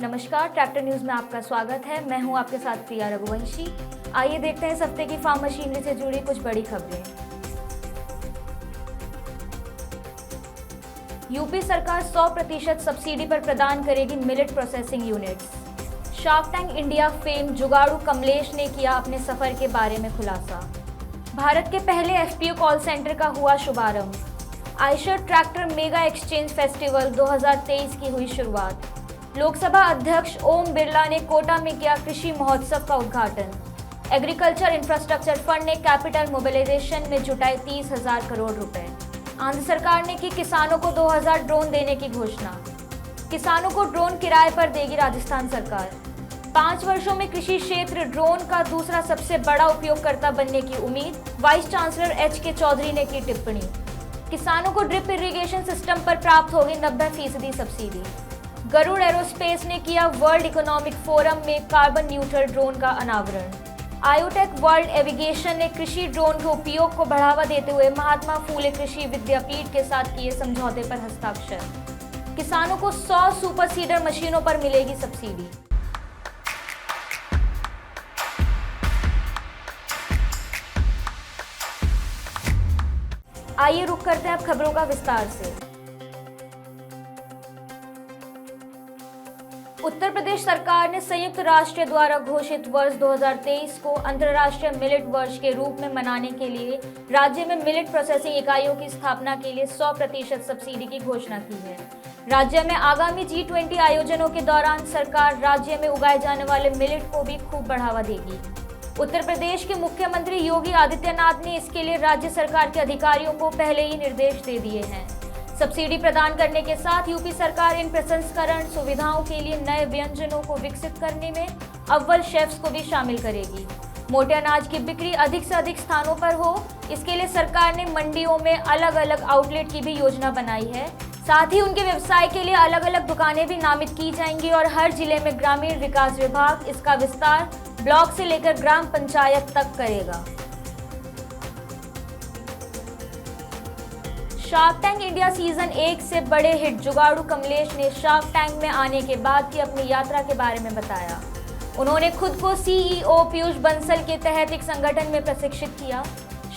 नमस्कार, tractor news में आपका स्वागत है। मैं हूं आपके साथ प्रिया रघुवंशी। आइए देखते हैं इस हफ्ते की फार्म मशीनरी से जुड़ी कुछ बड़ी खबरें। यूपी सरकार 100% सब्सिडी पर प्रदान करेगी millet processing units. Shark Tank India fame जुगाड़ू कमलेश ने किया अपने सफर के बारे में खुलासा। भारत के पहले एफपीओ कॉल सेंटर का हुआ शुभारंभ। Eicher tractor mega exchange festival 2023 की हुई शुरुआत। लोकसभा अध्यक्ष ओम बिरला ने कोटा में किया कृषि महोत्सव का उद्घाटन। एग्रीकल्चर इंफ्रास्ट्रक्चर फंड ने कैपिटल मोबिलाइजेशन में जुटाए 30,000 करोड़ रुपए। आंध्र सरकार ने की किसानों को 2000 ड्रोन देने की घोषणा। किसानों को ड्रोन किराए पर देगी राजस्थान सरकार। 5 वर्षों में कृषि क्षेत्र ड्रोन का दूसरा सबसे बड़ा उपयोगकर्ता बनने की उम्मीद, वाइस चांसलर एच के चौधरी ने की टिप्पणी। किसानों को ड्रिप इरिगेशन सिस्टम पर प्राप्त होगी 90% सब्सिडी। गरुड़ एरोस्पेस ने किया वर्ल्ड इकोनॉमिक फोरम में कार्बन न्यूट्रल ड्रोन का अनावरण। आयोटेक वर्ल्ड एविगेशन ने कृषि ड्रोन के उपयोग को बढ़ावा देते हुए महात्मा फूले कृषि विद्यापीठ के साथ किए समझौते पर हस्ताक्षर। किसानों को 100 सुपर सीडर मशीनों पर मिलेगी सब्सिडी। आइए रुक करते हैं अब खबरों का विस्तार से। उत्तर प्रदेश सरकार ने संयुक्त राष्ट्र द्वारा घोषित वर्ष 2023 को अंतर्राष्ट्रीय मिलेट वर्ष के रूप में मनाने के लिए राज्य में मिलेट प्रोसेसिंग इकाइयों की स्थापना के लिए 100% सब्सिडी की घोषणा की है। राज्य में आगामी G20 आयोजनों के दौरान सरकार राज्य में उगाए जाने वाले मिलेट को भी खूब बढ़ावा देगी। उत्तर प्रदेश के मुख्यमंत्री योगी आदित्यनाथ ने इसके लिए राज्य सरकार के अधिकारियों को पहले ही निर्देश दे दिए हैं। सब्सिडी प्रदान करने के साथ यूपी सरकार इन प्रसंस्करण सुविधाओं के लिए नए व्यंजनों को विकसित करने में अव्वल शेफ्स को भी शामिल करेगी। मोटे अनाज की बिक्री अधिक से अधिक स्थानों पर हो, इसके लिए सरकार ने मंडियों में अलग अलग आउटलेट की भी योजना बनाई है। साथ ही उनके व्यवसाय के लिए अलग अलग दुकानें भी नामित की जाएंगी और हर जिले में ग्रामीण विकास विभाग इसका विस्तार ब्लॉक से लेकर ग्राम पंचायत तक करेगा। शार्क टैंक इंडिया सीजन 1 से बड़े हिट जुगाड़ू कमलेश ने शार्क टैंक में आने के बाद की अपनी यात्रा के बारे में बताया। उन्होंने खुद को सीईओ पीयूष बंसल के तहत एक संगठन में प्रशिक्षित किया।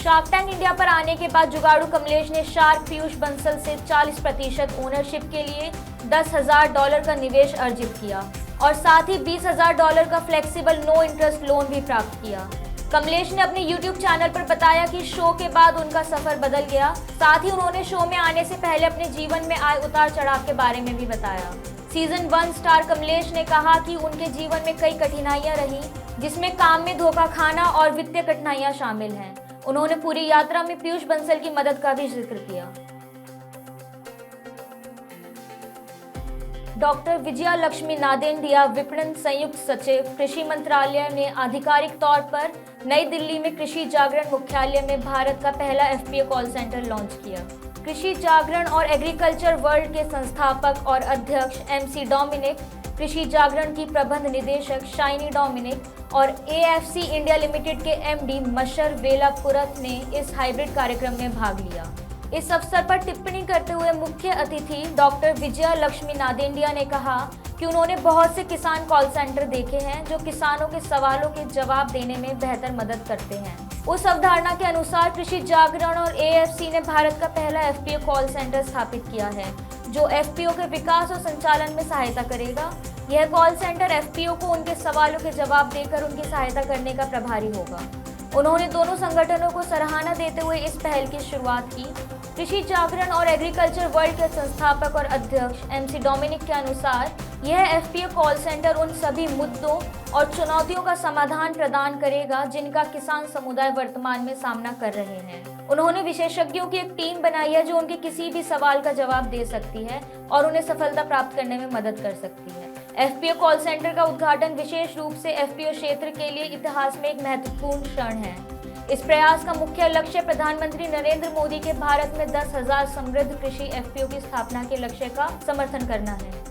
शार्क टैंक इंडिया पर आने के बाद जुगाड़ू कमलेश ने शार्क पीयूष बंसल से 40% ओनरशिप के लिए $10,000 का निवेश अर्जित किया और साथ ही $20,000 का फ्लेक्सिबल नो इंटरेस्ट लोन भी प्राप्त किया। कमलेश ने अपने YouTube चैनल पर बताया कि शो के बाद उनका सफर बदल गया। साथ ही उन्होंने शो में आने से पहले अपने जीवन में आए उतार चढ़ाव के बारे में भी बताया। सीजन 1 स्टार कमलेश ने कहा कि उनके जीवन में कई कठिनाइयां रही, जिसमें काम में धोखा खाना और वित्तीय कठिनाइयां शामिल हैं। उन्होंने पूरी यात्रा में पीयूष बंसल की मदद का भी जिक्र किया। डॉक्टर विजया लक्ष्मी नादेंडिया विपणन संयुक्त सचिव कृषि मंत्रालय ने आधिकारिक तौर पर नई दिल्ली में कृषि जागरण मुख्यालय में भारत का पहला एफपीओ कॉल सेंटर लॉन्च किया। कृषि जागरण और एग्रीकल्चर वर्ल्ड के संस्थापक और अध्यक्ष एमसी डोमिनिक, कृषि जागरण की प्रबंध निदेशक शाइनी डोमिनिक और एएफसी इंडिया लिमिटेड के एमडी मशर वेलापुरत ने इस हाइब्रिड कार्यक्रम में भाग लिया। इस अवसर पर टिप्पणी करते हुए मुख्य अतिथि डॉक्टर विजया लक्ष्मी नादेंडिया ने कहा कि उन्होंने बहुत से किसान कॉल सेंटर देखे हैं जो किसानों के सवालों के जवाब देने में बेहतर मदद करते हैं। उस अवधारणा के अनुसार कृषि जागरण और एएफसी ने भारत का पहला एफपीओ कॉल सेंटर स्थापित किया है, जो एफपीओ के विकास और संचालन में सहायता करेगा। यह कॉल सेंटर एफपीओ को उनके सवालों के जवाब देकर उनकी सहायता करने का प्रभारी होगा। उन्होंने दोनों संगठनों को सराहना देते हुए इस पहल की शुरुआत की। कृषि जागरण और एग्रीकल्चर वर्ल्ड के संस्थापक और अध्यक्ष एमसी डोमिनिक के अनुसार यह एफपीओ कॉल सेंटर उन सभी मुद्दों और चुनौतियों का समाधान प्रदान करेगा जिनका किसान समुदाय वर्तमान में सामना कर रहे हैं। उन्होंने विशेषज्ञों की एक टीम बनाई है जो उनके किसी भी सवाल का जवाब दे सकती है और उन्हें सफलता प्राप्त करने में मदद कर सकती है। एफपीओ कॉल सेंटर का उद्घाटन विशेष रूप से एफपीओ क्षेत्र के लिए इतिहास में एक महत्वपूर्ण क्षण है। इस प्रयास का मुख्य लक्ष्य प्रधानमंत्री नरेंद्र मोदी के भारत में 10,000 समृद्ध कृषि एफपीओ की स्थापना के लक्ष्य का समर्थन करना है।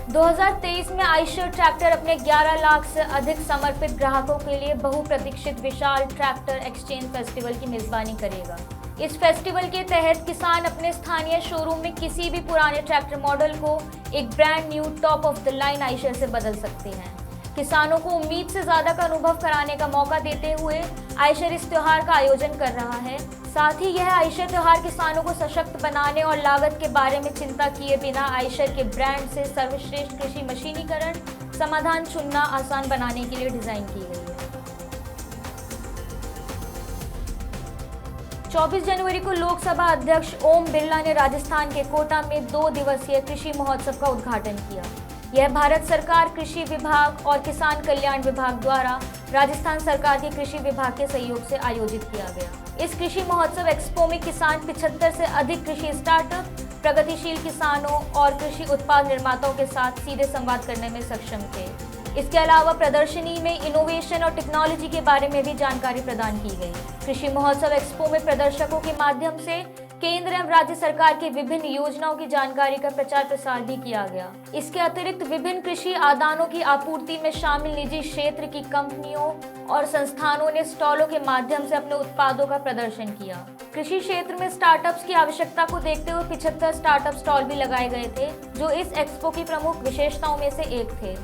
2023 में आयशर ट्रैक्टर अपने 11 लाख से अधिक समर्पित ग्राहकों के लिए बहुप्रतीक्षित विशाल ट्रैक्टर एक्सचेंज फेस्टिवल की मेजबानी करेगा। इस फेस्टिवल के तहत किसान अपने स्थानीय शोरूम में किसी भी पुराने ट्रैक्टर मॉडल को एक brand new top of the line Eicher से बदल सकते हैं। किसानों को उम्मीद से ज्यादा का अनुभव कराने का मौका देते हुए आयशर इस त्योहार का आयोजन कर रहा है। साथ ही यह आयशर त्योहार किसानों को सशक्त बनाने और लागत के बारे में चिंता किए बिना आयशर के ब्रांड से सर्वश्रेष्ठ कृषि मशीनीकरण समाधान चुनना आसान बनाने के लिए डिजाइन की गई है। 24 जनवरी को लोकसभा अध्यक्ष ओम बिरला ने राजस्थान के कोटा में 2 दिवसीय कृषि महोत्सव का उद्घाटन किया। यह भारत सरकार कृषि विभाग और किसान कल्याण विभाग द्वारा राजस्थान सरकार के कृषि विभाग के सहयोग से आयोजित किया गया। इस कृषि महोत्सव एक्सपो में किसान 75 से अधिक कृषि स्टार्टअप, प्रगतिशील किसानों और कृषि उत्पाद निर्माताओं के साथ सीधे संवाद करने में सक्षम थे। इसके अलावा प्रदर्शनी में इनोवेशन और टेक्नोलॉजी के बारे में भी जानकारी प्रदान की गई। कृषि महोत्सव एक्सपो में प्रदर्शकों के माध्यम से केंद्र एवं राज्य सरकार की विभिन्न योजनाओं की जानकारी का प्रचार प्रसार भी किया गया। इसके अतिरिक्त विभिन्न कृषि आदानों की आपूर्ति में शामिल निजी क्षेत्र की कंपनियों और संस्थानों ने स्टॉलों के माध्यम से अपने उत्पादों का प्रदर्शन किया। कृषि क्षेत्र में स्टार्टअप्स की आवश्यकता को देखते हुए 75 स्टार्टअप स्टॉल भी लगाए गए थे, जो इस एक्सपो की प्रमुख विशेषताओं में से एक थे।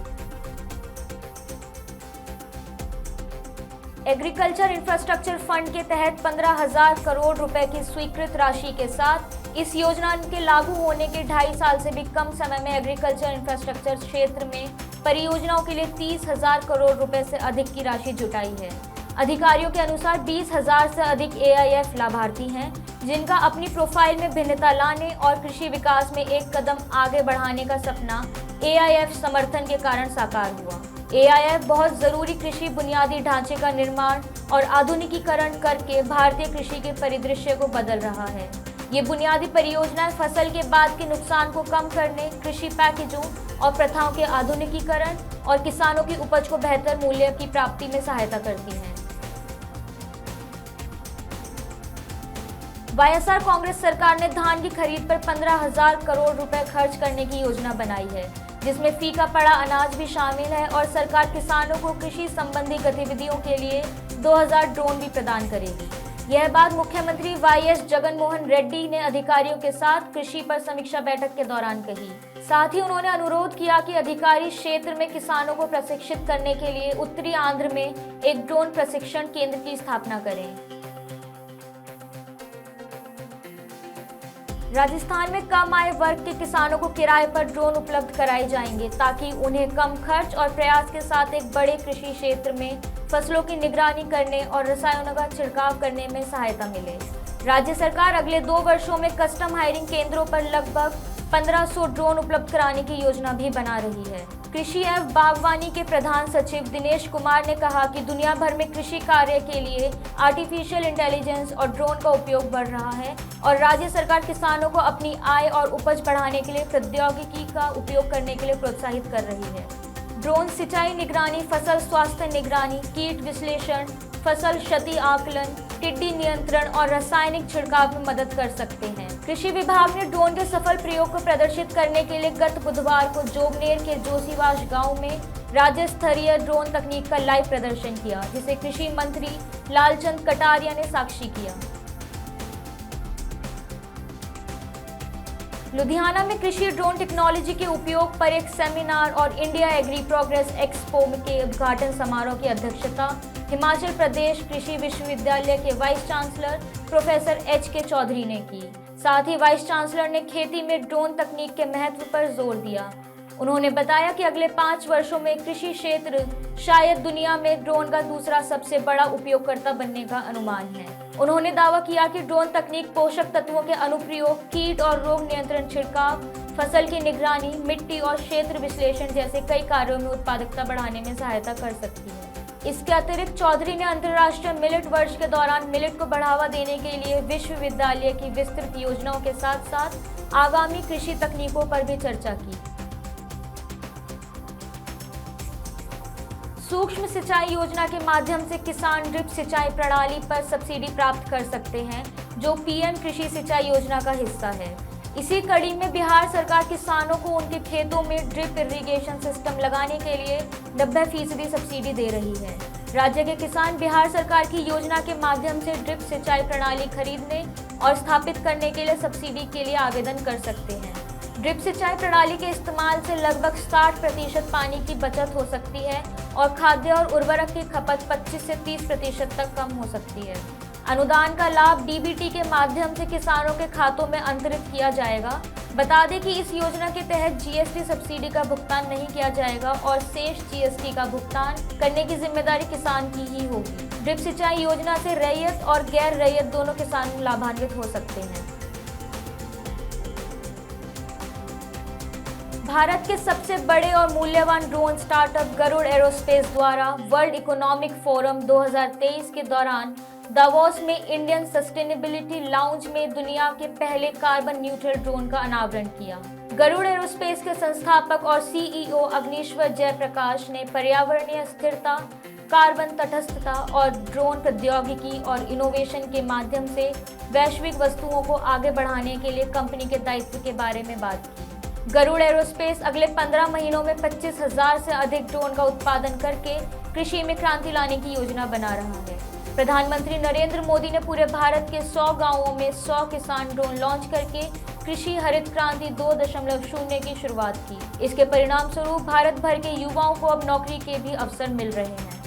एग्रीकल्चर इंफ्रास्ट्रक्चर फंड के तहत 15,000 करोड़ रुपए की स्वीकृत राशि के साथ इस योजना के लागू होने के 2.5 साल से भी कम समय में एग्रीकल्चर इंफ्रास्ट्रक्चर क्षेत्र में परियोजनाओं के लिए 30,000 करोड़ रुपए से अधिक की राशि जुटाई है। अधिकारियों के अनुसार 20,000 से अधिक AIF लाभार्थी हैं, जिनका अपनी प्रोफाइल में भिन्नता लाने और कृषि विकास में एक कदम आगे बढ़ाने का सपना AIF समर्थन के कारण साकार हुआ। AIF बहुत जरूरी कृषि बुनियादी ढांचे का निर्माण और आधुनिकीकरण करके भारतीय कृषि के परिदृश्य को बदल रहा है। ये बुनियादी परियोजनाएं फसल के बाद के नुकसान को कम करने, कृषि पैकेजों और प्रथाओं के आधुनिकीकरण और किसानों की उपज को बेहतर मूल्य की प्राप्ति में सहायता करती हैं। YSR कांग्रेस सरकार ने धान की खरीद पर 15,000 करोड़ रुपए खर्च करने की योजना बनाई है, जिसमें फीका पड़ा अनाज भी शामिल है और सरकार किसानों को कृषि संबंधी गतिविधियों के लिए 2000 ड्रोन भी प्रदान करेगी। यह बात मुख्यमंत्री YS जगनमोहन रेड्डी ने अधिकारियों के साथ कृषि पर समीक्षा बैठक के दौरान कही। साथ ही उन्होंने अनुरोध किया कि अधिकारी क्षेत्र में किसानों को प्रशिक्षित करने के लिए उत्तरी आंध्र में एक ड्रोन प्रशिक्षण केंद्र की स्थापना करें। राजस्थान में कम आय वर्ग के किसानों को किराए पर ड्रोन उपलब्ध कराए जाएंगे, ताकि उन्हें कम खर्च और प्रयास के साथ एक बड़े कृषि क्षेत्र में फसलों की निगरानी करने और रसायनों का छिड़काव करने में सहायता मिले। राज्य सरकार अगले 2 वर्षों में कस्टम हायरिंग केंद्रों पर लगभग 1500 ड्रोन उपलब्ध कराने की योजना भी बना रही है। कृषि एवं बागवानी के प्रधान सचिव दिनेश कुमार ने कहा कि दुनिया भर में कृषि कार्य के लिए आर्टिफिशियल इंटेलिजेंस और ड्रोन का उपयोग बढ़ रहा है और राज्य सरकार किसानों को अपनी आय और उपज बढ़ाने के लिए प्रौद्योगिकी का उपयोग करने के लिए प्रोत्साहित कर रही है। ड्रोन सिंचाई निगरानी, फसल स्वास्थ्य निगरानी, कीट विश्लेषण, फसल क्षति आकलन, टिड्डी नियंत्रण और रासायनिक छिड़काव में मदद कर सकते हैं। कृषि विभाग ने ड्रोन के सफल प्रयोग को प्रदर्शित करने के लिए गत बुधवार को जोबनेर के जोशीवास गांव में राज्य स्तरीय ड्रोन तकनीक का लाइव प्रदर्शन किया, जिसे कृषि मंत्री लालचंद कटारिया ने साक्षी किया। लुधियाना में कृषि ड्रोन टेक्नोलॉजी के उपयोग पर एक सेमिनार और इंडिया एग्री प्रोग्रेस एक्सपो के उद्घाटन समारोह की अध्यक्षता हिमाचल प्रदेश कृषि विश्वविद्यालय के vice chancellor professor HK Chaudhary ने की। साथ ही वाइस चांसलर ने खेती में ड्रोन तकनीक के महत्व पर जोर दिया। उन्होंने बताया कि अगले 5 वर्षों में कृषि क्षेत्र शायद दुनिया में ड्रोन का दूसरा सबसे बड़ा उपयोगकर्ता बनने का अनुमान है। उन्होंने दावा किया कि ड्रोन तकनीक पोषक तत्वों के अनुप्रयोग, कीट और रोग नियंत्रण छिड़काव, फसल की निगरानी, मिट्टी और क्षेत्र विश्लेषण जैसे कई कार्यों में उत्पादकता बढ़ाने में सहायता कर सकती है। इसके अतिरिक्त चौधरी ने अंतर्राष्ट्रीय मिलेट वर्ष के दौरान मिलेट को बढ़ावा देने के लिए विश्वविद्यालय की विस्तृत योजनाओं के साथ साथ आगामी कृषि तकनीकों पर भी चर्चा की। सूक्ष्म सिंचाई योजना के माध्यम से किसान ड्रिप सिंचाई प्रणाली पर सब्सिडी प्राप्त कर सकते हैं, जो PM कृषि सिंचाई योजना का हिस्सा है। इसी कड़ी में बिहार सरकार किसानों को उनके खेतों में ड्रिप इरिगेशन सिस्टम लगाने के लिए 90% सब्सिडी दे रही है। राज्य के किसान बिहार सरकार की योजना के माध्यम से ड्रिप सिंचाई प्रणाली खरीदने और स्थापित करने के लिए सब्सिडी के लिए आवेदन कर सकते हैं। ड्रिप सिंचाई प्रणाली के इस्तेमाल से लगभग 60% पानी की बचत हो सकती है और खाद्य और उर्वरक की खपत 25 से 30% तक कम हो सकती है। अनुदान का लाभ डीबीटी के माध्यम से किसानों के खातों में अंतरित किया जाएगा। बता दें कि इस योजना के तहत जीएसटी सब्सिडी का भुगतान नहीं किया जाएगा और शेष जीएसटी का भुगतान करने की जिम्मेदारी किसान की ही होगी। ड्रिप सिंचाई योजना से रैयत और गैर रैयत दोनों किसान लाभान्वित हो सकते हैं। भारत के सबसे बड़े और मूल्यवान ड्रोन स्टार्टअप गरुड़ एरोस्पेस द्वारा वर्ल्ड इकोनॉमिक फोरम 2023 के दौरान दावोस में इंडियन सस्टेनेबिलिटी लाउंज में दुनिया के पहले कार्बन न्यूट्रल ड्रोन का अनावरण किया। गरुड़ एरोस्पेस के संस्थापक और सीईओ अग्निश्वर जयप्रकाश ने पर्यावरणीय स्थिरता, कार्बन तटस्थता और ड्रोन प्रौद्योगिकी और इनोवेशन के माध्यम से वैश्विक वस्तुओं को आगे बढ़ाने के लिए कंपनी के दायित्व के बारे में बात की। गरुड़ एरोस्पेस अगले 15 महीनों में 25,000 से अधिक ड्रोन का उत्पादन करके कृषि में क्रांति लाने की योजना बना रहा है। प्रधानमंत्री नरेंद्र मोदी ने पूरे भारत के 100 गांवों में 100 किसान ड्रोन लॉन्च करके कृषि हरित क्रांति 2.0 की शुरुआत की। इसके परिणाम स्वरूप भारत भर के युवाओं को अब नौकरी के भी अवसर मिल रहे हैं।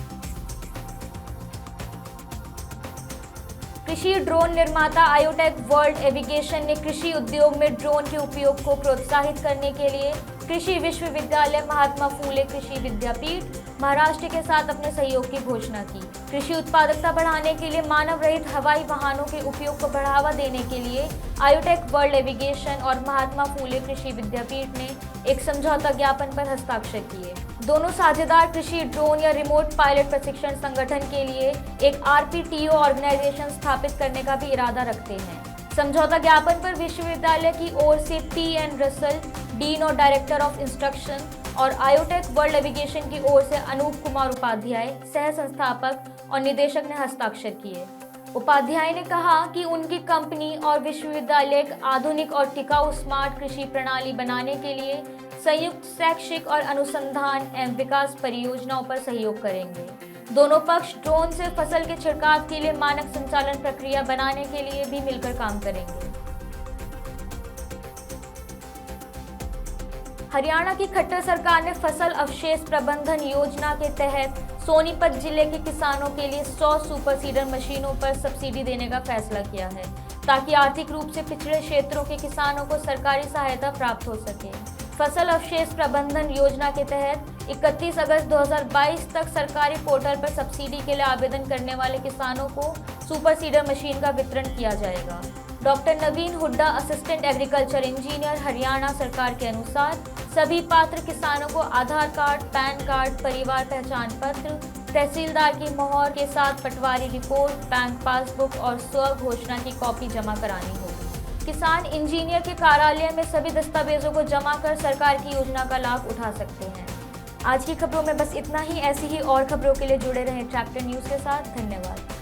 कृषि ड्रोन निर्माता आयोटेक वर्ल्ड एविगेशन ने कृषि उद्योग में ड्रोन के उपयोग को प्रोत्साहित करने के लिए कृषि विश्वविद्यालय महात्मा फूले कृषि विद्यापीठ महाराष्ट्र के साथ अपने सहयोग की घोषणा की। कृषि उत्पादकता बढ़ाने के लिए मानव रहित हवाई वाहनों के उपयोग को बढ़ावा देने के लिए आयोटेक वर्ल्ड एविगेशन और महात्मा फूले कृषि विद्यापीठ ने एक समझौता ज्ञापन पर हस्ताक्षर किए। दोनों साझेदार कृषि ड्रोन या रिमोट पायलट प्रशिक्षण संगठन के लिए एक आरपीटीओ ऑर्गेनाइजेशन स्थापित करने का भी इरादा रखते हैं। समझौता ज्ञापन पर विश्वविद्यालय की ओर से टी.एन. रसल, डीन और डायरेक्टर ऑफ इंस्ट्रक्शन, और आयोटेक वर्ल्ड एविगेशन की ओर से अनूप कुमार उपाध्याय, सह संस्थापक और निदेशक ने हस्ताक्षर किए। उपाध्याय ने कहा कि उनकी कंपनी और विश्वविद्यालय एक आधुनिक और टिकाऊ स्मार्ट कृषि प्रणाली बनाने के लिए संयुक्त शैक्षिक और अनुसंधान एवं विकास परियोजनाओं पर सहयोग करेंगे। दोनों पक्ष ड्रोन से फसल के छिड़काव के लिए मानक संचालन प्रक्रिया बनाने के लिए भी मिलकर काम करेंगे। हरियाणा की खट्टर सरकार ने फसल अवशेष प्रबंधन योजना के तहत सोनीपत जिले के किसानों के लिए 100 सुपर सीडर मशीनों पर सब्सिडी देने का फैसला किया है, ताकि आर्थिक रूप से पिछड़े क्षेत्रों के किसानों को सरकारी सहायता प्राप्त हो सके। फसल अवशेष प्रबंधन योजना के तहत 31 अगस्त 2022 तक सरकारी पोर्टल पर सब्सिडी के लिए आवेदन करने वाले किसानों को सुपर सीडर मशीन का वितरण किया जाएगा। Doctor Naveen Hooda, assistant agriculture engineer, Haryana सरकार के अनुसार सभी पात्र किसानों को आधार कार्ड, पैन कार्ड, परिवार पहचान पत्र, तहसीलदार की मोहर के साथ पटवारी रिपोर्ट, बैंक पासबुक और स्व घोषणा की कॉपी जमा करानी होगी। किसान इंजीनियर के कार्यालय में सभी दस्तावेजों को जमा कर सरकार की योजना का लाभ उठा सकते हैं। आज की खबरों में बस इतना ही। ऐसी ही और खबरों के लिए जुड़े रहें ट्रैक्टर न्यूज़ के साथ। धन्यवाद।